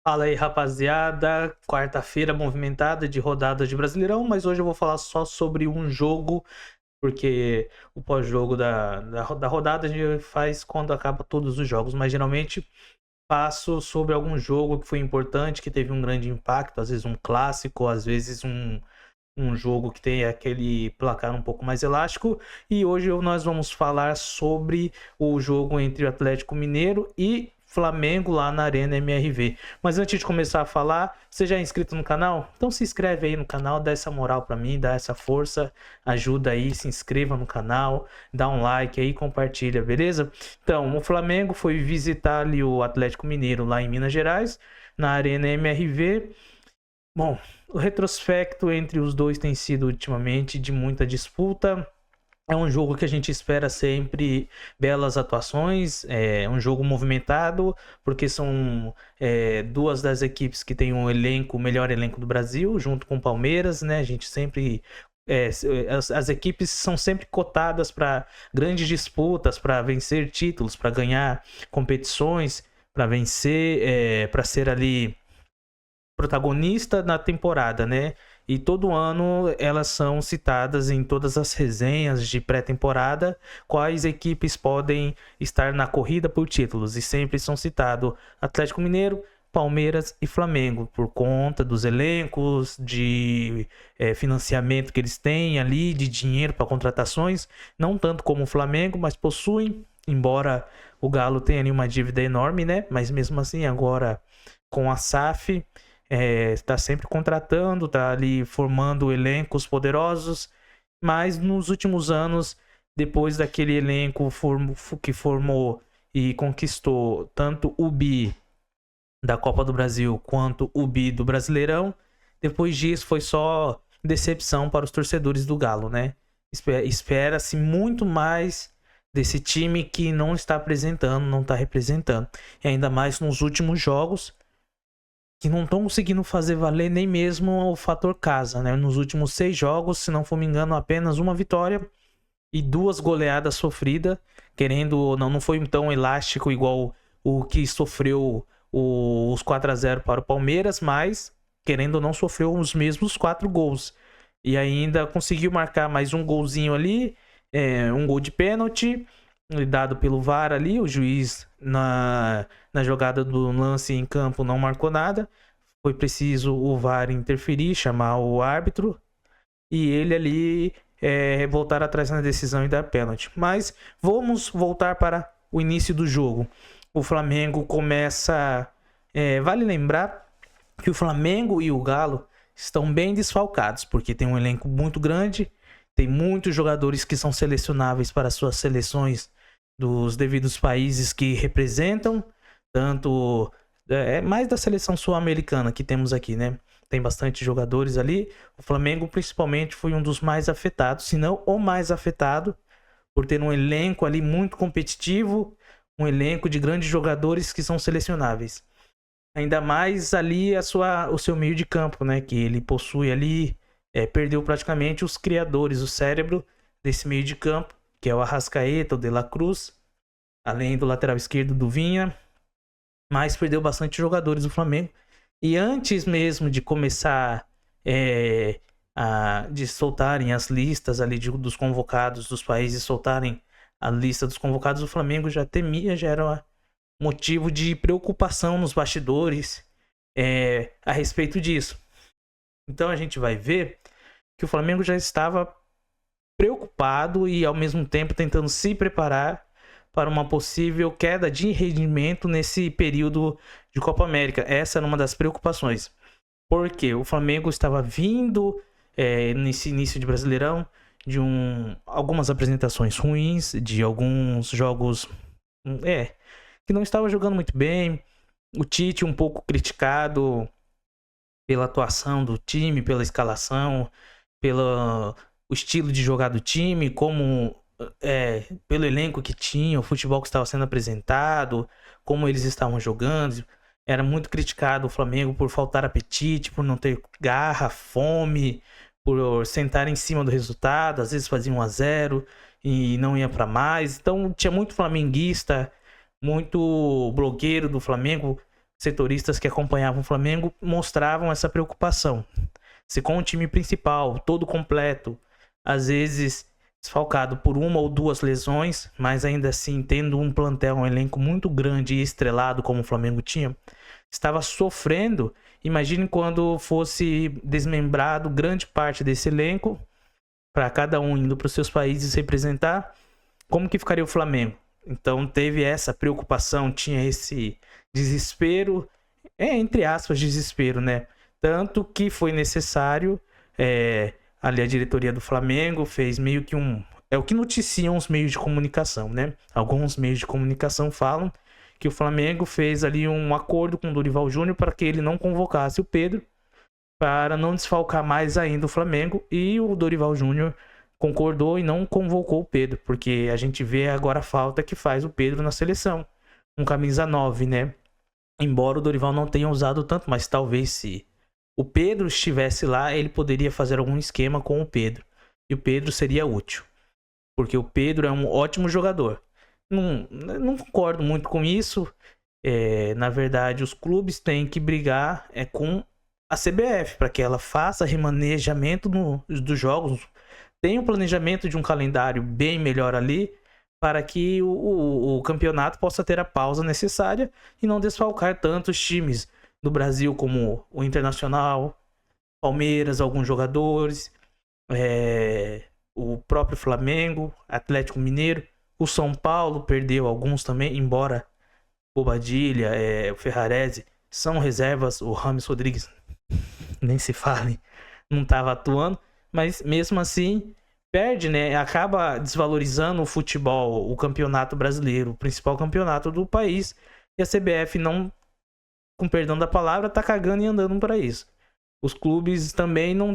Fala aí, rapaziada. Quarta-feira movimentada de rodada de Brasileirão, mas hoje eu vou falar só sobre um jogo, porque o pós-jogo da rodada a gente faz quando acaba todos os jogos, mas geralmente passo sobre algum jogo que foi importante, que teve um grande impacto, às vezes um clássico, às vezes um jogo que tem aquele placar um pouco mais elástico. E hoje nós vamos falar sobre o jogo entre o Atlético Mineiro e Flamengo lá na Arena MRV. Mas antes de começar a falar, você já é inscrito no canal? Então se inscreve aí no canal, dá essa moral para mim, dá essa força, ajuda aí, se inscreva no canal, dá um like aí, compartilha, beleza? Então, o Flamengo foi visitar ali o Atlético Mineiro lá em Minas Gerais, na Arena MRV. Bom, o retrospecto entre os dois tem sido ultimamente de muita disputa. É um jogo que a gente espera sempre belas atuações, é um jogo movimentado, porque são duas das equipes que têm o melhor elenco do Brasil, junto com o Palmeiras, né? A gente sempre. As equipes são sempre cotadas para grandes disputas, para vencer títulos, para ganhar competições, para vencer, para ser ali protagonista na temporada, né? E todo ano elas são citadas em todas as resenhas de pré-temporada quais equipes podem estar na corrida por títulos. E sempre são citados Atlético Mineiro, Palmeiras e Flamengo, por conta dos elencos, de financiamento que eles têm ali, de dinheiro para contratações. Não tanto como o Flamengo, mas possuem, embora o Galo tenha ali uma dívida enorme, né? Mas mesmo assim, agora com a SAF está sempre contratando, está ali formando elencos poderosos, mas nos últimos anos, depois daquele elenco que formou e conquistou tanto o bi da Copa do Brasil quanto o bi do Brasileirão, depois disso foi só decepção para os torcedores do Galo, né? Espera-se muito mais desse time que não está apresentando, não está representando. E ainda mais nos últimos jogos, que não estão conseguindo fazer valer nem mesmo o fator casa, né? Nos últimos 6 jogos, se não for me engano, apenas uma vitória e 2 goleadas sofridas. Querendo ou não, não foi tão elástico igual o que sofreu os 4-0 para o Palmeiras, mas querendo ou não, sofreu os mesmos 4 gols. E ainda conseguiu marcar mais um golzinho ali, um gol de pênalti, dado pelo VAR ali, o juiz na jogada do lance em campo não marcou nada, foi preciso o VAR interferir, chamar o árbitro e ele ali voltar atrás na decisão e dar pênalti. Mas vamos voltar para o início do jogo. O Flamengo começa... vale lembrar que o Flamengo e o Galo estão bem desfalcados, porque tem um elenco muito grande, tem muitos jogadores que são selecionáveis para suas seleções dos devidos países que representam, tanto mais da seleção sul-americana que temos aqui, né? Tem bastante jogadores ali. O Flamengo, principalmente, foi um dos mais afetados, se não o mais afetado, por ter um elenco ali muito competitivo, um elenco de grandes jogadores que são selecionáveis. Ainda mais ali o seu meio de campo, né? Que ele possui ali, perdeu praticamente os criadores, o cérebro desse meio de campo, que é o Arrascaeta, o De La Cruz, além do lateral esquerdo do Vinha, mas perdeu bastante jogadores do Flamengo. E antes mesmo de começar de soltarem as listas ali dos convocados dos países, soltarem a lista dos convocados, o Flamengo já temia, já era motivo de preocupação nos bastidores a respeito disso. Então a gente vai ver que o Flamengo já estava preocupado e ao mesmo tempo tentando se preparar para uma possível queda de rendimento nesse período de Copa América. Essa era uma das preocupações. Porque o Flamengo estava vindo nesse início de Brasileirão de algumas apresentações ruins, de alguns jogos que não estava jogando muito bem. O Tite um pouco criticado pela atuação do time, pela escalação, pelo estilo de jogar do time, pelo elenco que tinha, o futebol que estava sendo apresentado, como eles estavam jogando. Era muito criticado o Flamengo por faltar apetite, por não ter garra, fome, por sentar em cima do resultado. Às vezes fazia 1-0 e não ia para mais. Então tinha muito flamenguista, muito blogueiro do Flamengo setoristas que acompanhavam o Flamengo mostravam essa preocupação. Se com o time principal, todo completo, às vezes desfalcado por uma ou duas lesões, mas ainda assim tendo um plantel, um elenco muito grande e estrelado como o Flamengo tinha, estava sofrendo. Imagine quando fosse desmembrado grande parte desse elenco, para cada um indo para os seus países representar, como que ficaria o Flamengo? Então teve essa preocupação, tinha esse desespero, entre aspas, desespero, né? Tanto que foi necessário, ali a diretoria do Flamengo fez meio que é o que noticiam os meios de comunicação, né? Alguns meios de comunicação falam que o Flamengo fez ali um acordo com o Dorival Júnior para que ele não convocasse o Pedro, para não desfalcar mais ainda o Flamengo, e o Dorival Júnior concordou e não convocou o Pedro, porque a gente vê agora a falta que faz o Pedro na seleção, um camisa 9, né? Embora o Dorival não tenha usado tanto, mas talvez se o Pedro estivesse lá, ele poderia fazer algum esquema com o Pedro, e o Pedro seria útil, porque o Pedro é um ótimo jogador. Não concordo muito com isso. Na verdade, os clubes têm que brigar com a CBF para que ela faça remanejamento dos jogos, tenha um planejamento de um calendário bem melhor ali, para que o campeonato possa ter a pausa necessária e não desfalcar tantos times do Brasil como o Internacional, Palmeiras, alguns jogadores, o próprio Flamengo, Atlético Mineiro, o São Paulo perdeu alguns também, embora Bobadilha, o Ferrarese são reservas, o Rames Rodrigues nem se fale, não estava atuando, mas mesmo assim perde, né? Acaba desvalorizando o futebol, o campeonato brasileiro, o principal campeonato do país, e a CBF não, com perdão da palavra, tá cagando e andando para isso. Os clubes também não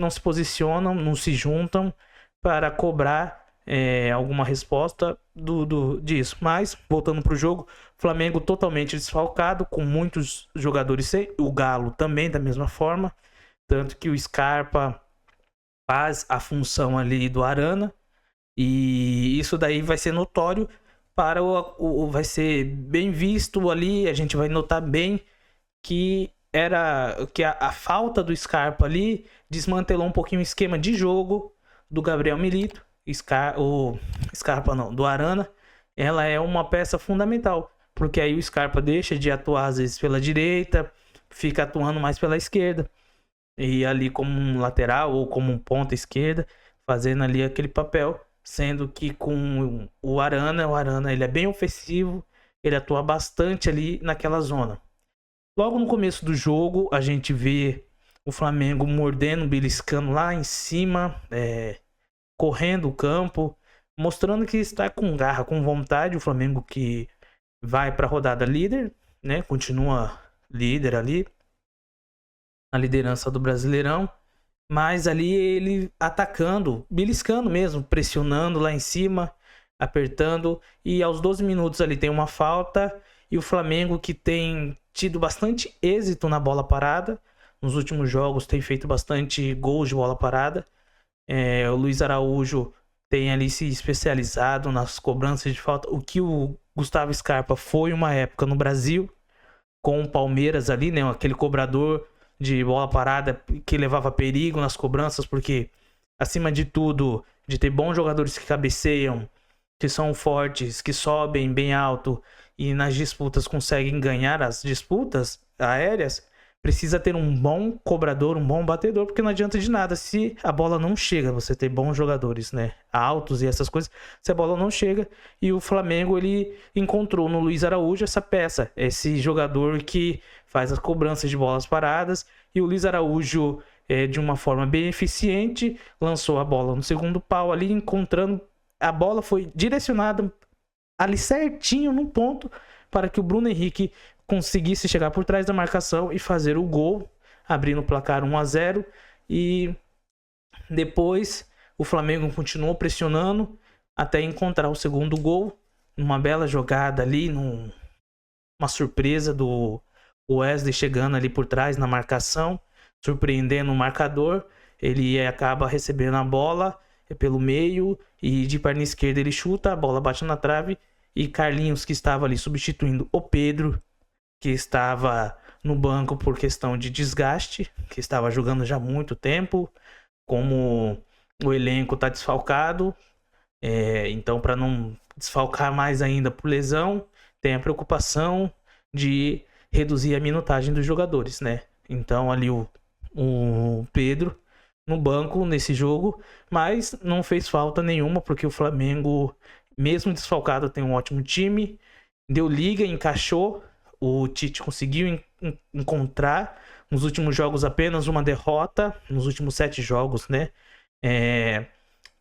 se posicionam, não se juntam para cobrar alguma resposta disso. Mas, voltando pro jogo, Flamengo totalmente desfalcado, com muitos jogadores sem, o Galo também da mesma forma, tanto que o Scarpa faz a função ali do Arana, e isso daí vai ser notório para vai ser bem visto ali, a gente vai notar bem que a falta do Scarpa ali desmantelou um pouquinho o esquema de jogo do Gabriel Milito. Scarpa não, do Arana, ela é uma peça fundamental, porque aí o Scarpa deixa de atuar às vezes pela direita, fica atuando mais pela esquerda, e ali como um lateral ou como um ponta esquerda, fazendo ali aquele papel, sendo que com o Arana ele é bem ofensivo, ele atua bastante ali naquela zona. Logo no começo do jogo, a gente vê o Flamengo mordendo, beliscando lá em cima, correndo o campo, mostrando que está com garra, com vontade. O Flamengo que vai para a rodada líder, né? Continua líder ali, na liderança do Brasileirão, mas ali ele atacando, beliscando mesmo, pressionando lá em cima, apertando, e aos 12 minutos ali tem uma falta, e o Flamengo, que tem tido bastante êxito na bola parada, nos últimos jogos tem feito bastante gols de bola parada. O Luiz Araújo tem ali se especializado nas cobranças de falta, o que o Gustavo Scarpa foi uma época no Brasil, com o Palmeiras ali, né? Aquele cobrador de bola parada que levava perigo nas cobranças, porque acima de tudo, de ter bons jogadores que cabeceiam, que são fortes, que sobem bem alto e nas disputas conseguem ganhar as disputas aéreas, precisa ter um bom cobrador, um bom batedor, porque não adianta de nada se a bola não chega, você ter bons jogadores, né, altos e essas coisas, se a bola não chega. E o Flamengo, ele encontrou no Luiz Araújo essa peça, esse jogador que faz as cobranças de bolas paradas, e o Luiz Araújo, de uma forma bem eficiente, lançou a bola no segundo pau ali, encontrando, a bola foi direcionada ali certinho no ponto, para que o Bruno Henrique conseguisse chegar por trás da marcação e fazer o gol, abrindo o placar 1-0. E depois o Flamengo continuou pressionando até encontrar o segundo gol, numa bela jogada ali, uma surpresa do Wesley chegando ali por trás na marcação, surpreendendo o marcador. Ele acaba recebendo a bola pelo meio e de perna esquerda ele chuta, a bola bate na trave, e Carlinhos, que estava ali substituindo o Pedro, que estava no banco por questão de desgaste, que estava jogando já há muito tempo, como o elenco está desfalcado, então para não desfalcar mais ainda por lesão, tem a preocupação de reduzir a minutagem dos jogadores, né? Então ali o Pedro no banco nesse jogo, mas não fez falta nenhuma, porque o Flamengo, mesmo desfalcado, tem um ótimo time, deu liga, encaixou, o Tite conseguiu encontrar nos últimos jogos apenas uma derrota, nos últimos 7 jogos, né?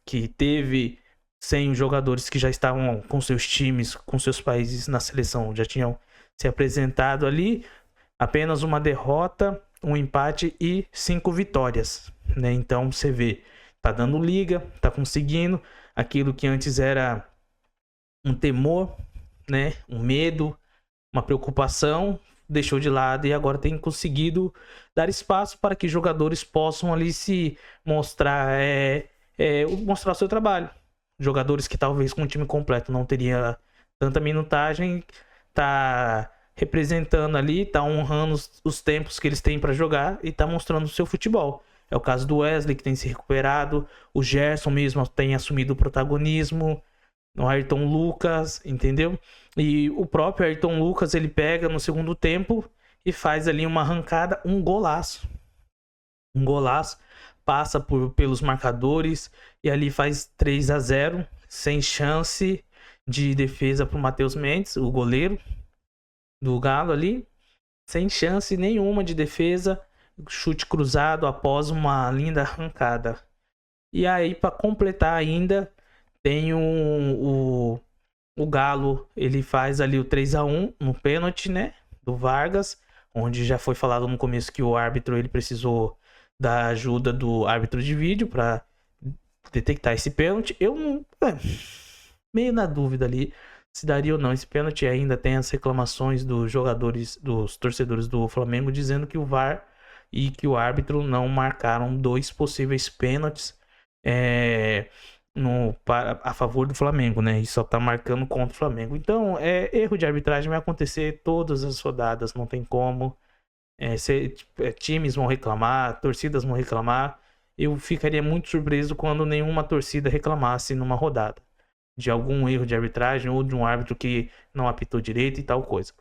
Que teve 100 jogadores que já estavam com seus times, com seus países na seleção, já tinham se apresentado ali, apenas uma derrota, um empate e 5 vitórias, né? Então você vê, tá dando liga, tá conseguindo aquilo que antes era um temor, né? Um medo, uma preocupação, deixou de lado e agora tem conseguido dar espaço para que jogadores possam ali se mostrar, mostrar o seu trabalho. Jogadores que talvez com o time completo não teria tanta minutagem, tá representando ali, tá honrando os tempos que eles têm para jogar e tá mostrando o seu futebol. É o caso do Wesley, que tem se recuperado, o Gerson mesmo tem assumido o protagonismo, o Ayrton Lucas, entendeu? E o próprio Ayrton Lucas, ele pega no segundo tempo e faz ali uma arrancada, um golaço, passa pelos marcadores e ali faz 3-0, sem chance de defesa para o Matheus Mendes, o goleiro do Galo ali, sem chance nenhuma de defesa, chute cruzado após uma linda arrancada. E aí, para completar ainda, tem o Galo, ele faz ali o 3-1 no pênalti, né, do Vargas, onde já foi falado no começo que o árbitro ele precisou da ajuda do árbitro de vídeo para detectar esse pênalti. Eu não... meio na dúvida ali se daria ou não esse pênalti. Ainda tem as reclamações dos jogadores, dos torcedores do Flamengo, dizendo que o VAR e que o árbitro não marcaram 2 possíveis pênaltis a favor do Flamengo, né? E só tá marcando contra o Flamengo. Então, erro de arbitragem vai acontecer todas as rodadas, não tem como. Times vão reclamar, torcidas vão reclamar. Eu ficaria muito surpreso quando nenhuma torcida reclamasse numa rodada de algum erro de arbitragem ou de um árbitro que não apitou direito e tal coisa.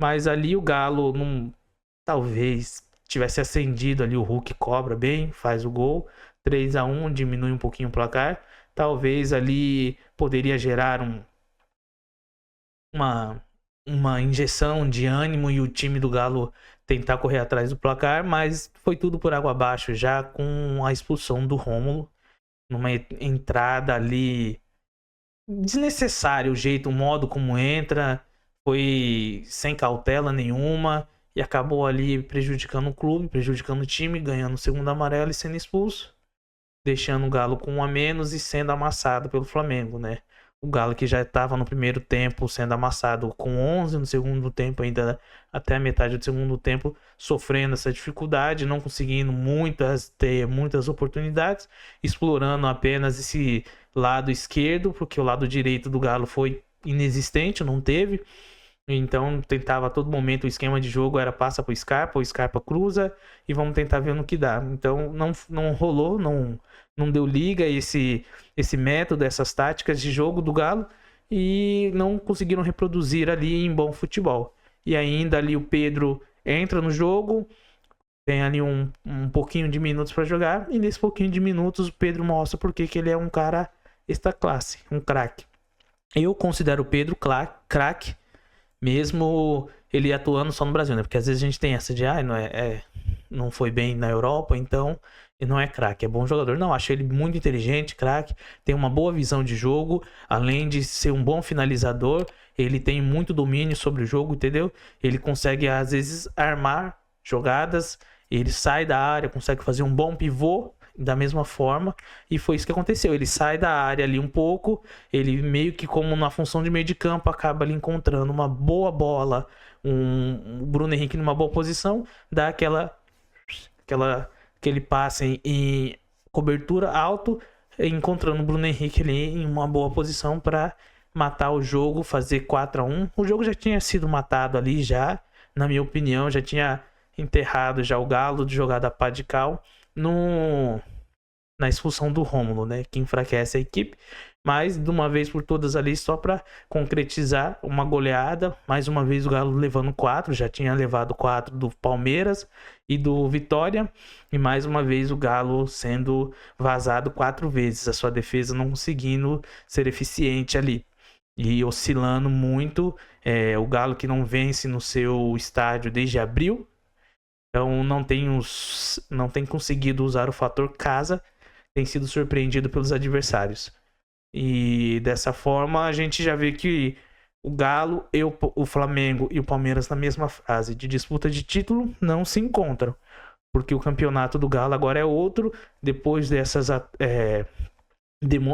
Mas ali o Galo talvez tivesse acendido ali, o Hulk cobra bem, faz o gol, 3-1, diminui um pouquinho o placar. Talvez ali poderia gerar uma injeção de ânimo e o time do Galo tentar correr atrás do placar, mas foi tudo por água abaixo já com a expulsão do Rômulo, numa entrada ali desnecessária, o jeito, o modo como entra, foi sem cautela nenhuma e acabou ali prejudicando o clube, prejudicando o time, ganhando o segundo amarelo e sendo expulso, deixando o Galo com 1 a menos e sendo amassado pelo Flamengo, né? O Galo que já estava no primeiro tempo sendo amassado com 11, no segundo tempo ainda até a metade do segundo tempo sofrendo essa dificuldade, não conseguindo ter muitas oportunidades, explorando apenas esse lado esquerdo, porque o lado direito do Galo foi inexistente, não teve. Então tentava a todo momento, o esquema de jogo era passa pro Scarpa, o Scarpa cruza e vamos tentar ver no que dá. Então não rolou, não deu liga esse método, essas táticas de jogo do Galo e não conseguiram reproduzir ali em bom futebol. E ainda ali o Pedro entra no jogo, tem ali um pouquinho de minutos para jogar e nesse pouquinho de minutos o Pedro mostra porque que ele é um cara extra classe, um craque. Eu considero o Pedro craque, mesmo ele atuando só no Brasil, né? Porque às vezes a gente tem essa de, não foi bem na Europa, então ele não é craque, é bom jogador. Não, acho ele muito inteligente, craque, tem uma boa visão de jogo, além de ser um bom finalizador, ele tem muito domínio sobre o jogo, entendeu? Ele consegue, às vezes, armar jogadas, ele sai da área, consegue fazer um bom pivô, da mesma forma, e foi isso que aconteceu. Ele sai da área ali um pouco, ele meio que como na função de meio de campo acaba ali encontrando uma boa bola, o Bruno Henrique numa boa posição, dá aquele passe em cobertura alto, encontrando o Bruno Henrique ali em uma boa posição para matar o jogo, fazer 4-1. O jogo já tinha sido matado ali já, na minha opinião, já tinha enterrado já o Galo de jogar da pá de cal na expulsão do Rômulo, né? Que enfraquece a equipe. Mas, de uma vez por todas ali, só para concretizar uma goleada. Mais uma vez o Galo levando 4. Já tinha levado 4 do Palmeiras e do Vitória. E mais uma vez o Galo sendo vazado 4 vezes. A sua defesa não conseguindo ser eficiente ali. E oscilando muito. O Galo que não vence no seu estádio desde abril. Então não tem conseguido usar o fator casa. Tem sido surpreendido pelos adversários. E dessa forma a gente já vê que o Galo, o Flamengo e o Palmeiras na mesma fase de disputa de título não se encontram. Porque o campeonato do Galo agora é outro. Depois dessas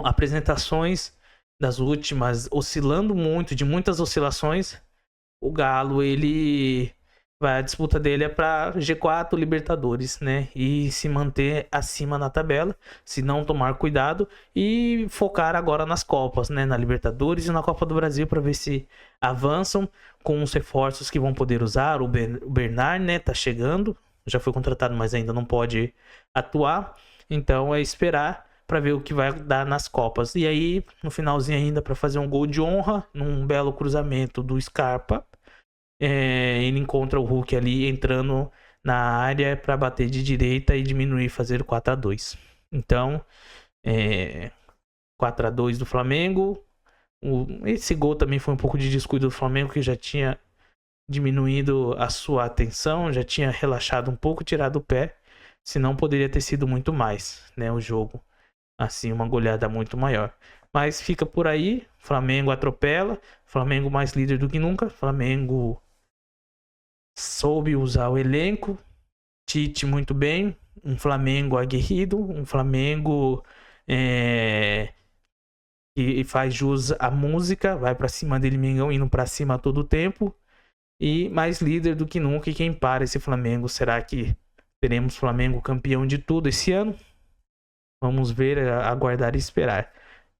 apresentações das últimas, oscilando muito, de muitas oscilações, o Galo, a disputa dele é para G4 Libertadores, né? E se manter acima na tabela, se não tomar cuidado e focar agora nas Copas, né? Na Libertadores e na Copa do Brasil para ver se avançam com os reforços que vão poder usar. O Bernard, né? Tá chegando, já foi contratado, mas ainda não pode atuar. Então é esperar para ver o que vai dar nas Copas. E aí, no finalzinho ainda, para fazer um gol de honra, num belo cruzamento do Scarpa. Ele encontra o Hulk ali entrando na área para bater de direita e diminuir, fazer 4-2. Então, 4-2 do Flamengo. Esse gol também foi um pouco de descuido do Flamengo, que já tinha diminuído a sua atenção, já tinha relaxado um pouco, tirado o pé. Senão poderia ter sido muito mais, né, o jogo. Assim, uma goleada muito maior. Mas fica por aí. Flamengo atropela. Flamengo mais líder do que nunca. Flamengo soube usar o elenco. Tite muito bem. Um Flamengo aguerrido. Um Flamengo que faz jus à música. Vai pra cima dele, Mengão, indo pra cima a todo tempo. E mais líder do que nunca. E quem para esse Flamengo? Será que teremos Flamengo campeão de tudo esse ano? Vamos ver, aguardar e esperar.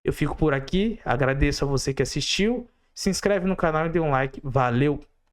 Eu fico por aqui. Agradeço a você que assistiu. Se inscreve no canal e dê um like. Valeu!